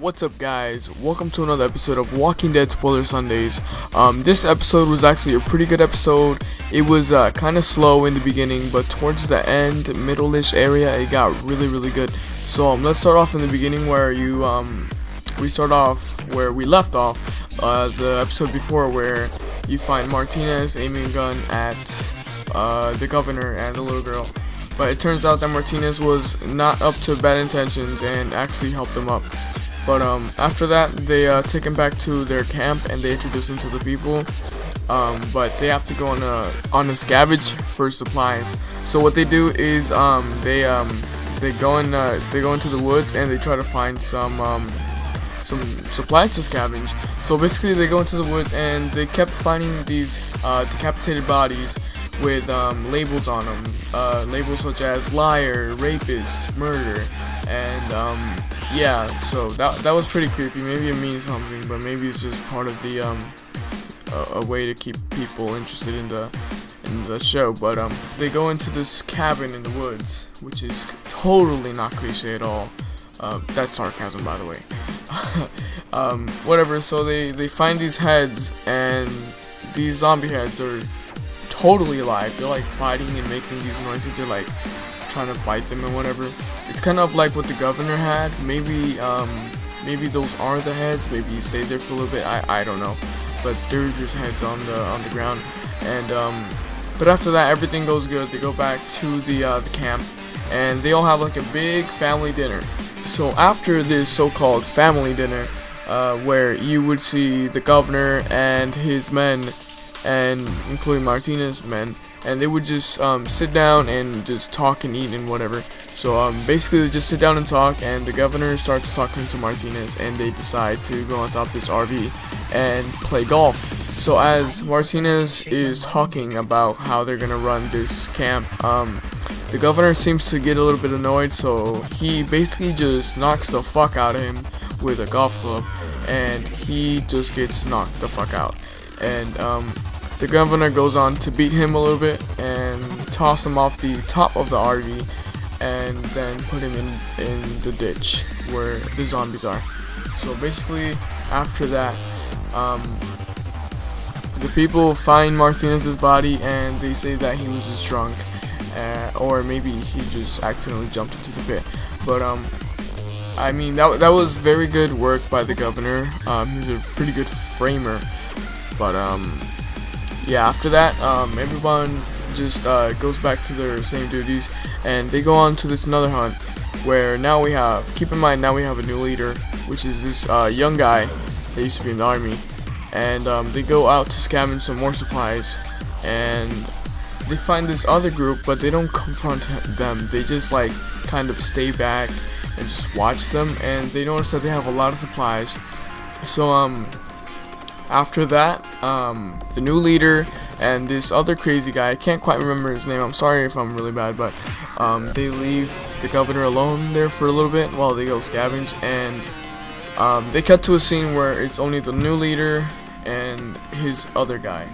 What's up, guys? Welcome to another episode of Walking Dead Spoiler Sundays. This episode was actually a pretty good episode. It was kind of slow in the beginning, but towards the end, middle-ish area, it got really good. So let's start off in the beginning where we start off where we left off. The episode before where you find Martinez aiming a gun at the governor and the little girl. But it turns out that Martinez was not up to bad intentions and actually helped them up. But after that, they take him back to their camp and they introduce him to the people. But they have to go on a scavenge for supplies. So what they do is they go into the woods and they try to find some supplies to scavenge. So basically, they go into the woods and they kept finding these decapitated bodies with labels on them, labels such as liar, rapist, murder, and yeah. So that was pretty creepy. Maybe it means something, but maybe it's just part of the a way to keep people interested in the show. But they go into this cabin in the woods, which is totally not cliche at all. That's sarcasm, by the way. Whatever. So they find these heads, and these zombie heads are totally alive. They're like fighting and making these noises. They're like trying to bite them and whatever. It's kind of like what the governor had. Maybe those are the heads. Maybe he stayed there for a little bit. I don't know. But there's just heads on the ground. And but after that, everything goes good. They go back to the camp, and they all have like a big family dinner. So after this so-called family dinner, where you would see the governor and his men, and including Martinez's men, and they would just sit down and just talk and eat and whatever. So basically they just sit down and talk, and the governor starts talking to Martinez, and they decide to go on top of this RV and play golf. So as Martinez is talking about how they're gonna run this camp, the governor seems to get a little bit annoyed, so he basically just knocks the fuck out of him with a golf club, and he just gets knocked the fuck out. And the governor goes on to beat him a little bit and toss him off the top of the RV, and then put him in the ditch where the zombies are. So basically, after that, the people find Martinez's body, and they say that he was just drunk, or maybe he just accidentally jumped into the pit. But I mean, that was very good work by the governor. He's a pretty good framer. But yeah, after that, everyone just goes back to their same duties, and they go on to this another hunt, where now we have, keep in mind, now we have a new leader, which is this young guy that used to be in the army. And they go out to scavenge some more supplies, and they find this other group, but they don't confront them. They just like kind of stay back and just watch them, and they notice that they have a lot of supplies. So after that, the new leader and this other crazy guy, I can't quite remember his name, I'm sorry if I'm really bad, but they leave the governor alone there for a little bit while they go scavenge. And they cut to a scene where it's only the new leader and his other guy,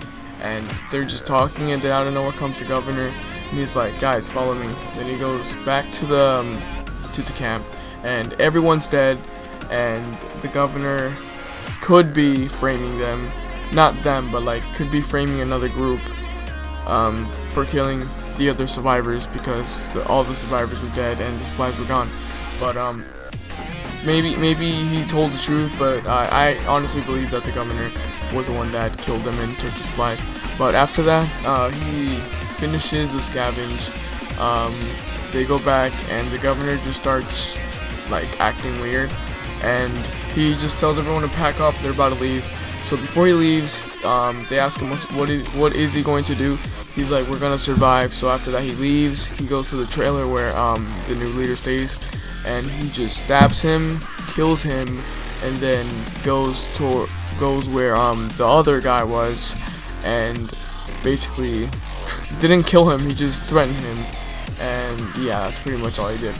and they're just talking, and then out of nowhere comes the governor, and he's like, guys, follow me. Then he goes back to the camp, and everyone's dead, and the governor could be framing them, not them, but like could be framing another group for killing the other survivors, because all the survivors were dead and the supplies were gone. But maybe he told the truth, but I honestly believe that the governor was the one that killed them and took the supplies. But after that, he finishes the scavenge. They go back, and the governor just starts like acting weird, and he just tells everyone to pack up. They're about to leave. So before he leaves, they ask him what is he going to do. He's like, we're gonna survive. So after that, he leaves. He goes to the trailer where the new leader stays, and he just stabs him, kills him, and then goes where the other guy was, and basically didn't kill him. He just threatened him, and yeah, that's pretty much all he did.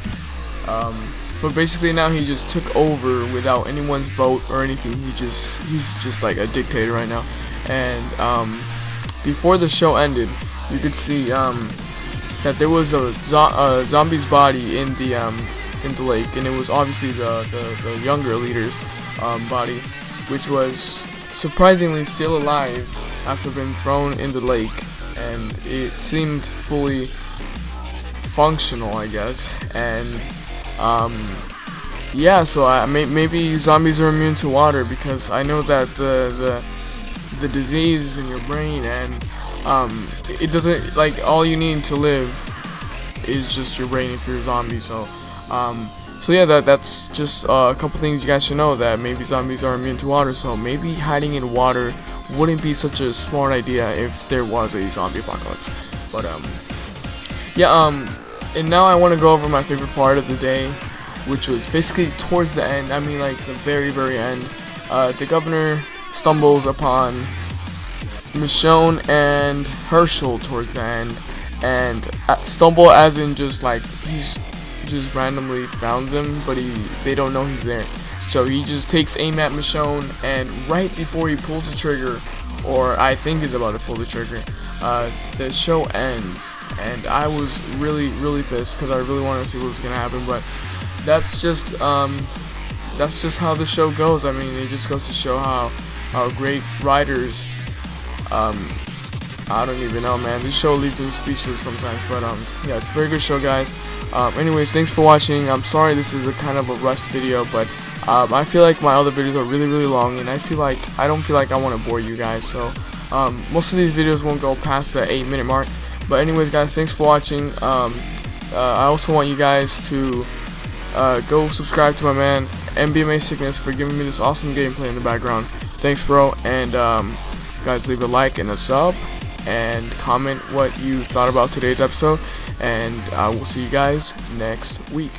But basically now he just took over without anyone's vote or anything. He's just like a dictator right now. And before the show ended, you could see that there was a zombie's body in in the lake, and it was obviously the younger leader's body, which was surprisingly still alive after being thrown in the lake, and it seemed fully functional, I guess. And yeah, so maybe zombies are immune to water, because I know that the disease is in your brain, and it doesn't, like, all you need to live is just your brain if you're a zombie. So yeah, that's just a couple things you guys should know, that maybe zombies are immune to water. So maybe hiding in water wouldn't be such a smart idea if there was a zombie apocalypse. But yeah, and now I want to go over my favorite part of the day, which was basically towards the end. I mean, like the very end. The governor stumbles upon Michonne and Herschel towards the end, and stumble as in just like he's just randomly found them, but they don't know he's there. So he just takes aim at Michonne, and right before he pulls the trigger, or I think is about to pull the trigger, the show ends, and I was really pissed because I really wanted to see what was gonna happen. But that's just how the show goes. I mean, it just goes to show how great writers, I don't even know, man. This show leaves me speechless sometimes. But yeah, it's a very good show, guys. Anyways, thanks for watching. I'm sorry this is a kind of a rushed video, but I feel like my other videos are really long, and I don't feel like I want to bore you guys. So most of these videos won't go past the 8-minute mark. But anyways, guys, thanks for watching. I also want you guys to go subscribe to my man MBMA Sickness for giving me this awesome gameplay in the background. Thanks, bro. And guys, leave a like and a sub, and comment what you thought about today's episode, and I will see you guys next week.